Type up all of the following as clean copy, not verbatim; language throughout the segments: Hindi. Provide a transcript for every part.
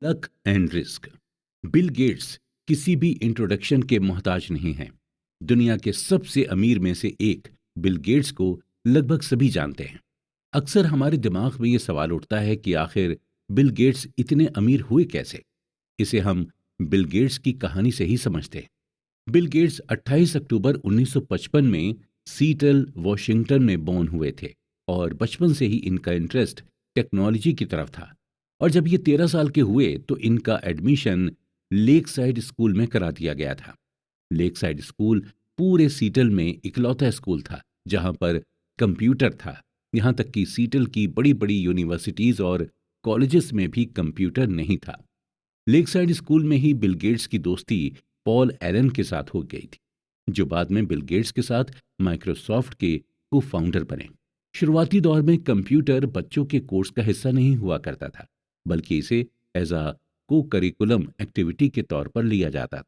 Luck and risk. Bill Gates किसी भी इंट्रोडक्शन के मोहताज नहीं हैं। दुनिया के सबसे अमीर में से एक बिल गेट्स को लगभग सभी जानते हैं। अक्सर हमारे दिमाग में ये सवाल उठता है कि आखिर बिल गेट्स इतने अमीर हुए कैसे। इसे हम बिल गेट्स की कहानी से ही समझते हैं। बिल गेट्स 28 अक्टूबर 1955 में सीटल वॉशिंगटन में बोर्न हुए थे और बचपन से ही इनका इंटरेस्ट टेक्नोलॉजी की तरफ था। और जब ये 13 साल के हुए तो इनका एडमिशन लेक साइड स्कूल में करा दिया गया था। लेक साइड स्कूल पूरे सीटल में इकलौता स्कूल था जहां पर कंप्यूटर था। यहां तक कि सीटल की बड़ी बड़ी यूनिवर्सिटीज और कॉलेजेस में भी कंप्यूटर नहीं था। लेक साइड स्कूल में ही बिल गेट्स की दोस्ती पॉल एलन के साथ हो गई थी, जो बाद में बिल गेट्स के साथ माइक्रोसॉफ्ट के को फाउंडर बने। शुरुआती दौर में कंप्यूटर बच्चों के कोर्स का हिस्सा नहीं हुआ करता था, बल्कि इसे एज अ को करिकुलम एक्टिविटी के तौर पर लिया जाता था।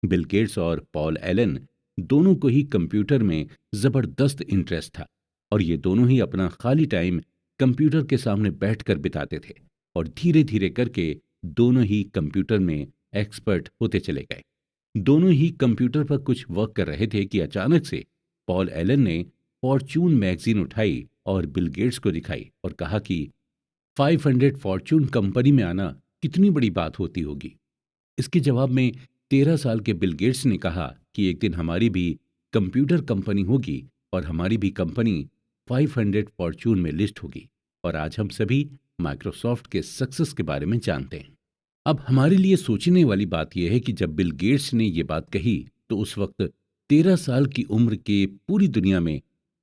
बिल गेट्स और पॉल एलन दोनों को ही कंप्यूटर में जबरदस्त इंटरेस्ट था और ये दोनों ही अपना खाली टाइम कंप्यूटर के सामने बैठकर बिताते थे। और धीरे धीरे करके दोनों ही कंप्यूटर में एक्सपर्ट होते चले गए। दोनों ही कंप्यूटर पर कुछ वर्क कर रहे थे कि अचानक से पॉल एलन ने फॉर्च्यून मैगजीन उठाई और बिल गेट्स को दिखाई और कहा कि 500 फॉर्च्यून कंपनी में आना कितनी बड़ी बात होती होगी। इसके जवाब में 13 साल के बिल गेट्स ने कहा कि एक दिन हमारी भी कंप्यूटर कंपनी होगी और हमारी भी कंपनी 500 फॉर्च्यून में लिस्ट होगी। और आज हम सभी माइक्रोसॉफ्ट के सक्सेस के बारे में जानते हैं। अब हमारे लिए सोचने वाली बात यह है कि जब बिल गेट्स ने यह बात कही तो उस वक्त 13 साल की उम्र के पूरी दुनिया में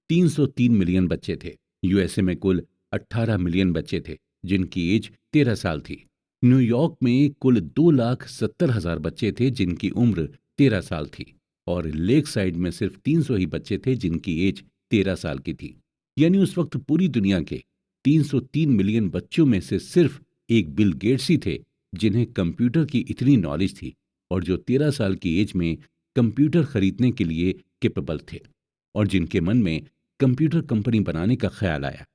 303 मिलियन बच्चे थे। यूएसए में कुल 18 मिलियन बच्चे थे जिनकी एज 13 साल थी। न्यूयॉर्क में कुल 2,70,000 बच्चे थे जिनकी उम्र 13 साल थी। और लेक साइड में सिर्फ 300 ही बच्चे थे जिनकी एज 13 साल की थी। यानी उस वक्त पूरी दुनिया के 303 मिलियन बच्चों में से सिर्फ एक बिल गेट्स ही थे जिन्हें कंप्यूटर की इतनी नॉलेज थी और जो 13 साल की एज में कंप्यूटर खरीदने के लिए कैपेबल थे और जिनके मन में कंप्यूटर कंपनी बनाने का ख्याल आया।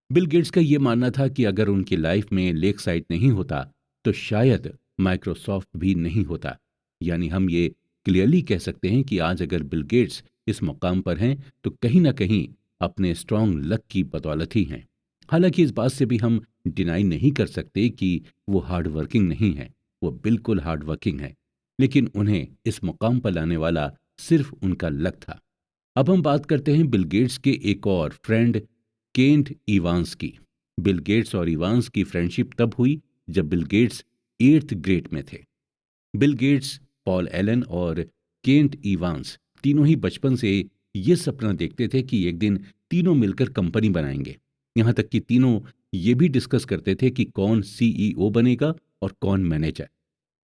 बिल गेट्स का यह मानना था कि अगर उनकी लाइफ में लेक साइट नहीं होता तो शायद माइक्रोसॉफ्ट भी नहीं होता। यानी हम ये क्लियरली कह सकते हैं कि आज अगर बिल गेट्स इस मुकाम पर हैं तो कहीं ना कहीं अपने स्ट्रॉन्ग लक की बदौलत ही हैं। हालांकि इस बात से भी हम डिनाई नहीं कर सकते कि वो हार्ड वर्किंग नहीं है। वो बिल्कुल हार्ड वर्किंग है, लेकिन उन्हें इस मुकाम पर लाने वाला सिर्फ उनका लक था। अब हम बात करते हैं बिल गेट्स के एक और फ्रेंड केंट इवांस की। बिल गेट्स और इवांस की फ्रेंडशिप तब हुई जब बिल गेट्स 8th ग्रेड में थे। बिल गेट्स, पॉल एलन और केंट इवांस तीनों ही बचपन से ये सपना देखते थे कि एक दिन तीनों मिलकर कंपनी बनाएंगे। यहां तक कि तीनों ये भी डिस्कस करते थे कि कौन सीईओ बनेगा और कौन मैनेजर।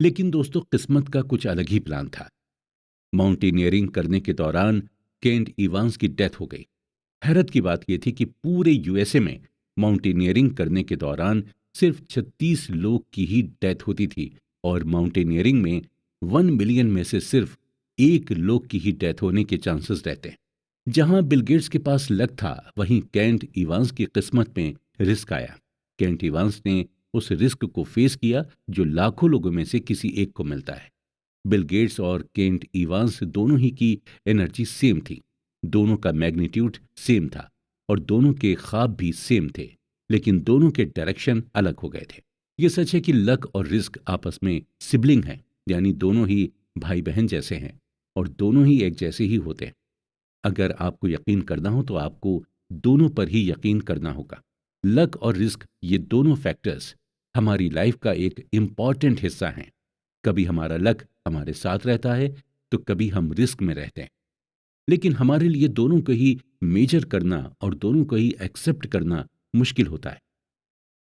लेकिन दोस्तों, किस्मत का कुछ अलग ही प्लान था। माउंटेनियरिंग करने के दौरान केंट इवांस की डेथ हो गई। हैरत की बात यह थी कि पूरे यूएसए में माउंटेनियरिंग करने के दौरान सिर्फ 36 लोग की ही डेथ होती थी और माउंटेनियरिंग में 1 मिलियन में से सिर्फ एक लोग की ही डेथ होने के चांसेस रहते हैं। जहां बिल गेट्स के पास लक था वहीं केंट इवांस की किस्मत में रिस्क आया। केंट इवांस ने उस रिस्क को फेस किया जो लाखों लोगों में से किसी एक को मिलता है। बिल गेट्स और केंट इवांस दोनों ही की एनर्जी सेम थी, दोनों का मैग्नीट्यूड सेम था और दोनों के ख्वाब भी सेम थे, लेकिन दोनों के डायरेक्शन अलग हो गए थे। ये सच है कि लक और रिस्क आपस में सिबलिंग हैं, यानी दोनों ही भाई बहन जैसे हैं और दोनों ही एक जैसे ही होते हैं। अगर आपको यकीन करना हो तो आपको दोनों पर ही यकीन करना होगा। लक और रिस्क ये दोनों फैक्टर्स हमारी लाइफ का एक इम्पॉर्टेंट हिस्सा हैं। कभी हमारा लक हमारे साथ रहता है तो कभी हम रिस्क में रहते हैं। लेकिन हमारे लिए दोनों को ही मेजर करना और दोनों को ही एक्सेप्ट करना मुश्किल होता है।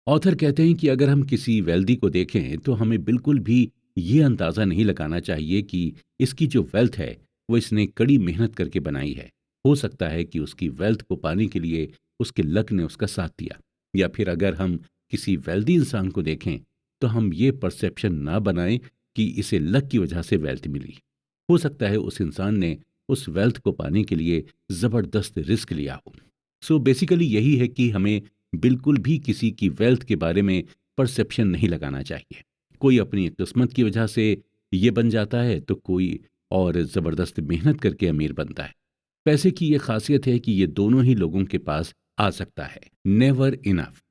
ऑथर कहते हैं कि अगर हम किसी वेल्दी को देखें तो हमें बिल्कुल भी ये अंदाजा नहीं लगाना चाहिए कि इसकी जो वेल्थ है वो इसने कड़ी मेहनत करके बनाई है। हो सकता है कि उसकी वेल्थ को पाने के लिए उसके लक ने उसका साथ दिया। या फिर अगर हम किसी वेल्दी इंसान को देखें तो हम ये परसेप्शन ना बनाएं कि इसे लक की वजह से वेल्थ मिली। हो सकता है उस इंसान ने उस वेल्थ को पाने के लिए जबरदस्त रिस्क लिया हो। सो बेसिकली यही है कि हमें बिल्कुल भी किसी की वेल्थ के बारे में परसेप्शन नहीं लगाना चाहिए। कोई अपनी किस्मत की वजह से ये बन जाता है तो कोई और ज़बरदस्त मेहनत करके अमीर बनता है। पैसे की ये खासियत है कि ये दोनों ही लोगों के पास आ सकता है, नेवर इनफ।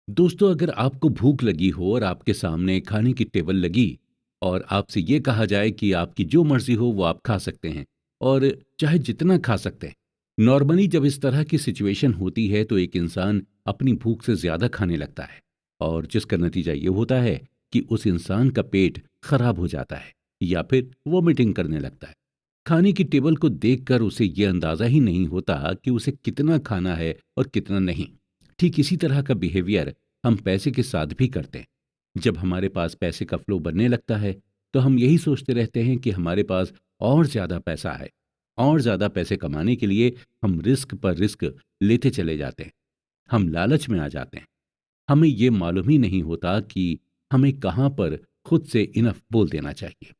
दोस्तों, अगर आपको भूख लगी हो और आपके सामने खाने की टेबल लगी और आपसे ये कहा जाए कि आपकी जो मर्जी हो वो आप खा सकते हैं और चाहे जितना खा सकते हैं। नॉर्मली जब इस तरह की सिचुएशन होती है तो एक इंसान अपनी भूख से ज्यादा खाने लगता है और जिसका नतीजा ये होता है कि उस इंसान का पेट खराब हो जाता है या फिर वोमिटिंग करने लगता है। खाने की टेबल को देखकर उसे ये अंदाजा ही नहीं होता कि उसे कितना खाना है और कितना नहीं। ठीक इसी तरह का बिहेवियर हम पैसे के साथ भी करते हैं। जब हमारे पास पैसे का फ्लो बनने लगता है तो हम यही सोचते रहते हैं कि हमारे पास और ज्यादा पैसा है। और ज्यादा पैसे कमाने के लिए हम रिस्क पर रिस्क लेते चले जाते हैं। हम लालच में आ जाते हैं। हमें ये मालूम ही नहीं होता कि हमें कहाँ पर खुद से इनफ बोल देना चाहिए।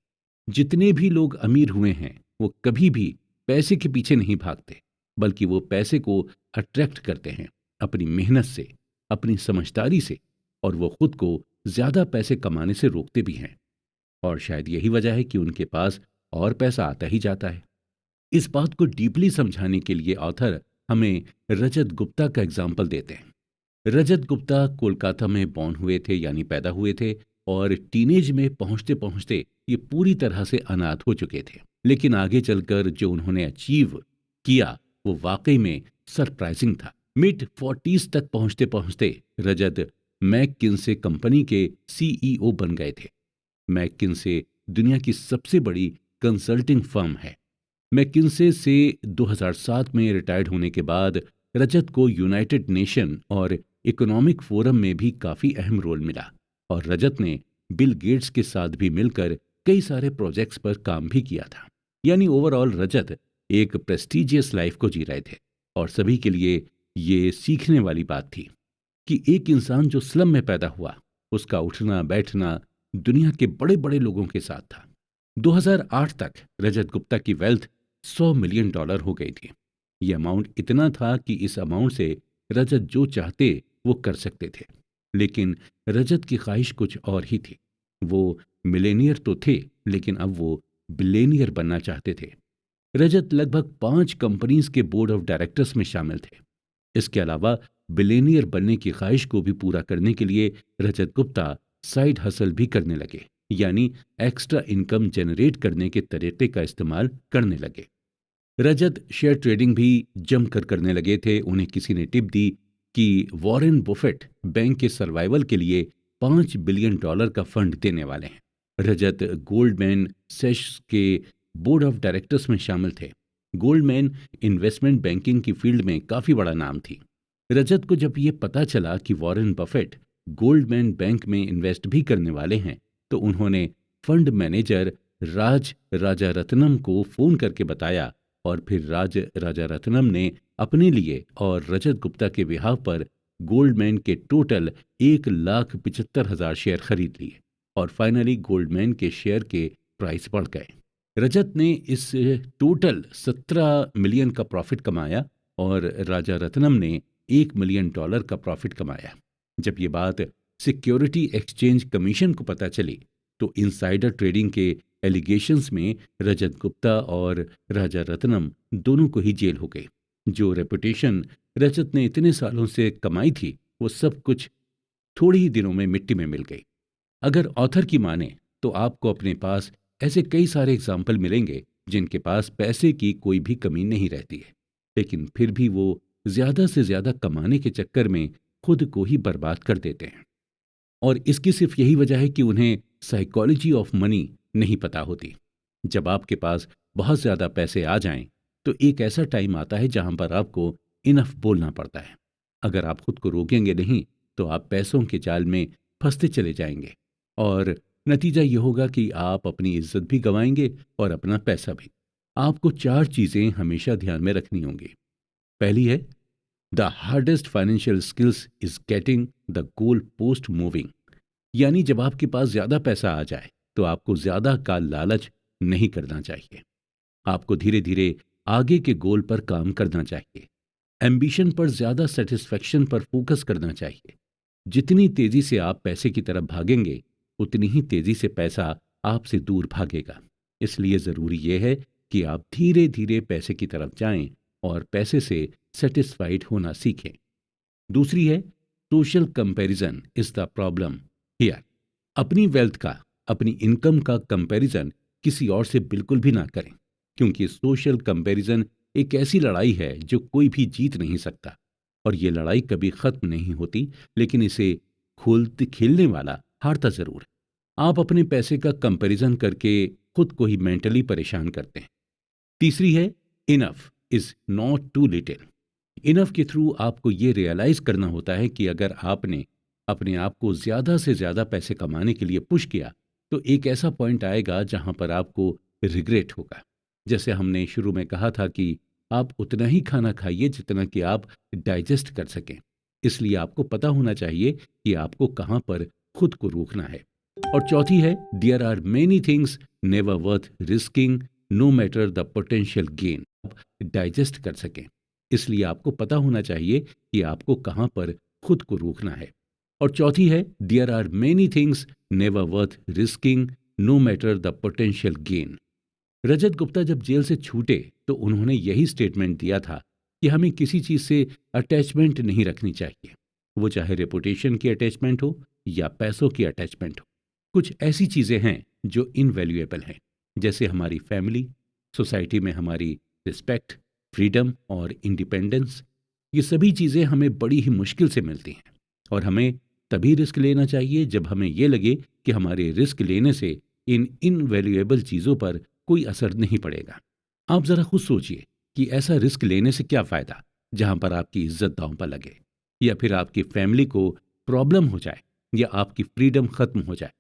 जितने भी लोग अमीर हुए हैं वो कभी भी पैसे के पीछे नहीं भागते, बल्कि वो पैसे को अट्रैक्ट करते हैं अपनी मेहनत से, अपनी समझदारी से, और वो खुद को ज्यादा पैसे कमाने से रोकते भी हैं। और शायद यही वजह है कि उनके पास और पैसा आता ही जाता है। इस बात को डीपली समझाने के लिए ऑथर हमें रजत गुप्ता का एग्जाम्पल देते हैं। रजत गुप्ता कोलकाता में बॉर्न हुए थे, यानी पैदा हुए थे, और टीनेज में पहुंचते पहुंचते ये पूरी तरह से अनाथ हो चुके थे। लेकिन आगे चलकर जो उन्होंने अचीव किया वो वाकई में सरप्राइजिंग था। मिड 40s तक पहुंचते पहुंचते रजत मैककिन्से कंपनी के सीईओ बन गए थे। मैककिन्से दुनिया की सबसे बड़ी कंसल्टिंग फर्म है। मैककिन्से से 2007 में रिटायर्ड होने के बाद रजत को यूनाइटेड नेशन और इकोनॉमिक फोरम में भी काफी अहम रोल मिला, और रजत ने बिल गेट्स के साथ भी मिलकर कई सारे प्रोजेक्ट्स पर काम भी किया था। यानी ओवरऑल रजत एक प्रेस्टिजियस लाइफ को जी रहे थे, और सभी के लिए ये सीखने वाली बात थी कि एक इंसान जो स्लम में पैदा हुआ, उसका उठना बैठना दुनिया के बड़े बड़े लोगों के साथ था। 2008 तक रजत गुप्ता की वेल्थ $100 मिलियन हो गई थी। ये अमाउंट इतना था कि इस अमाउंट से रजत जो चाहते वो कर सकते थे। लेकिन रजत की ख्वाहिश कुछ और ही थी। वो मिलेनियर तो थे, लेकिन अब वो बिलेनियर बनना चाहते थे। रजत लगभग 5 कंपनीज के बोर्ड ऑफ डायरेक्टर्स में शामिल थे। इसके अलावा बिलेनियर बनने की ख्वाहिश को भी पूरा करने के लिए रजत गुप्ता साइड हसल भी करने लगे, यानी एक्स्ट्रा इनकम जनरेट करने के तरीके का इस्तेमाल करने लगे। रजत शेयर ट्रेडिंग भी जमकर करने लगे थे। उन्हें किसी ने टिप दी कि वॉरेन बुफेट बैंक के सर्वाइवल के लिए $5 बिलियन का फंड देने वाले हैं। रजत गोल्डमैन सैच्स के बोर्ड ऑफ डायरेक्टर्स में शामिल थे। गोल्डमैन इन्वेस्टमेंट बैंकिंग की फील्ड में काफी बड़ा नाम थी। रजत को जब ये पता चला कि वॉरेन बफेट गोल्डमैन बैंक में इन्वेस्ट भी करने वाले हैं, तो उन्होंने फंड मैनेजर राज राजारत्नम को फोन करके बताया, और फिर राज राजारत्नम ने अपने लिए और रजत गुप्ता के बिहाव पर गोल्डमैन के टोटल 1,75,000 शेयर खरीद लिए, और फाइनली गोल्डमैन के शेयर के प्राइस बढ़ गए। रजत ने इस टोटल 17 मिलियन का प्रॉफिट कमाया और राजा रत्नम ने $1 मिलियन का प्रॉफिट कमाया। जब ये बात सिक्योरिटी एक्सचेंज कमीशन को पता चली तो इनसाइडर ट्रेडिंग के एलिगेशंस में रजत गुप्ता और राजा रत्नम दोनों को ही जेल हो गई। जो रेपुटेशन रजत ने इतने सालों से कमाई थी वो सब कुछ थोड़ी ही दिनों में मिट्टी में मिल गई। अगर ऑथर की माने तो आपको अपने पास ऐसे कई सारे एग्जाम्पल मिलेंगे जिनके पास पैसे की कोई भी कमी नहीं रहती है, लेकिन फिर भी वो ज्यादा से ज्यादा कमाने के चक्कर में खुद को ही बर्बाद कर देते हैं। और इसकी सिर्फ यही वजह है कि उन्हें साइकोलॉजी ऑफ मनी नहीं पता होती। जब आपके पास बहुत ज्यादा पैसे आ जाएं तो एक ऐसा टाइम आता है जहां पर आपको इनफ बोलना पड़ता है। अगर आप खुद को रोकेंगे नहीं तो आप पैसों के जाल में फंसते चले जाएंगे, और नतीजा ये होगा कि आप अपनी इज्जत भी गंवाएंगे और अपना पैसा भी। आपको 4 चीजें हमेशा ध्यान में रखनी होंगी। पहली है, the hardest financial skills is getting the goal post moving. यानी जब आपके पास ज्यादा पैसा आ जाए तो आपको ज्यादा का लालच नहीं करना चाहिए। आपको धीरे धीरे आगे के गोल पर काम करना चाहिए। एम्बिशन पर ज्यादा सेटिस्फेक्शन पर फोकस करना चाहिए। जितनी तेजी से आप पैसे की तरफ भागेंगे उतनी ही तेजी से पैसा आपसे दूर भागेगा। इसलिए ज़रूरी यह है कि आप धीरे धीरे पैसे की तरफ जाएं और पैसे से सेटिस्फाइड होना सीखें। दूसरी है, social comparison is the problem here. अपनी वेल्थ का, अपनी इनकम का कंपैरिजन किसी और से बिल्कुल भी ना करें, क्योंकि सोशल कंपैरिजन एक ऐसी लड़ाई है जो कोई भी जीत नहीं सकता। और ये लड़ाई कभी खत्म नहीं होती, लेकिन इसे खोलते खेलने वाला हारता जरूर है। आप अपने पैसे का कंपैरिजन करके खुद को ही मेंटली परेशान करते हैं। तीसरी है, enough is not too little. Enough के थ्रू आपको ये रियलाइज करना होता है कि अगर आपने अपने आप को ज्यादा से ज्यादा पैसे कमाने के लिए पुश किया, तो एक ऐसा पॉइंट आएगा जहां पर आपको रिग्रेट होगा। जैसे हमने शुरू में कहा था कि आप उतना ही खाना खाइए जितना कि आप डाइजेस्ट कर सकें। इसलिए आपको पता होना चाहिए कि आपको कहां पर खुद को रोकना है। और चौथी है, there are many things never worth risking no matter the potential gain. आप डाइजेस्ट कर सकें, इसलिए आपको पता होना चाहिए कि आपको कहां पर खुद को रोकना है। और चौथी है, there are many things never worth risking no matter the potential gain. Rajat Gupta जब जेल से छूटे तो उन्होंने यही स्टेटमेंट दिया था कि हमें किसी चीज से अटैचमेंट नहीं रखनी चाहिए, वो चाहे रेपुटेशन की अटैचमेंट हो या पैसों की अटैचमेंट हो। कुछ ऐसी चीजें हैं जो इनवैल्यूएबल हैं, जैसे हमारी फैमिली, सोसाइटी में हमारी रिस्पेक्ट, फ्रीडम और इंडिपेंडेंस। ये सभी चीजें हमें बड़ी ही मुश्किल से मिलती हैं, और हमें तभी रिस्क लेना चाहिए जब हमें ये लगे कि हमारे रिस्क लेने से इन इनवैल्यूएबल चीजों पर कोई असर नहीं पड़ेगा। आप जरा खुद सोचिए कि ऐसा रिस्क लेने से क्या फायदा जहां पर आपकी इज्जत दांव पर लगे, या फिर आपकी फैमिली को प्रॉब्लम हो जाए, या आपकी फ्रीडम खत्म हो जाए।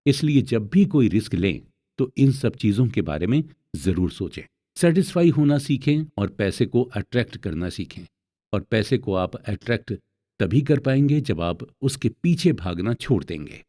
इसलिए जब भी कोई रिस्क लें तो इन सब चीजों के बारे में जरूर सोचें। सेटिस्फाई होना सीखें और पैसे को अट्रैक्ट करना सीखें। और पैसे को आप अट्रैक्ट तभी कर पाएंगे जब आप उसके पीछे भागना छोड़ देंगे।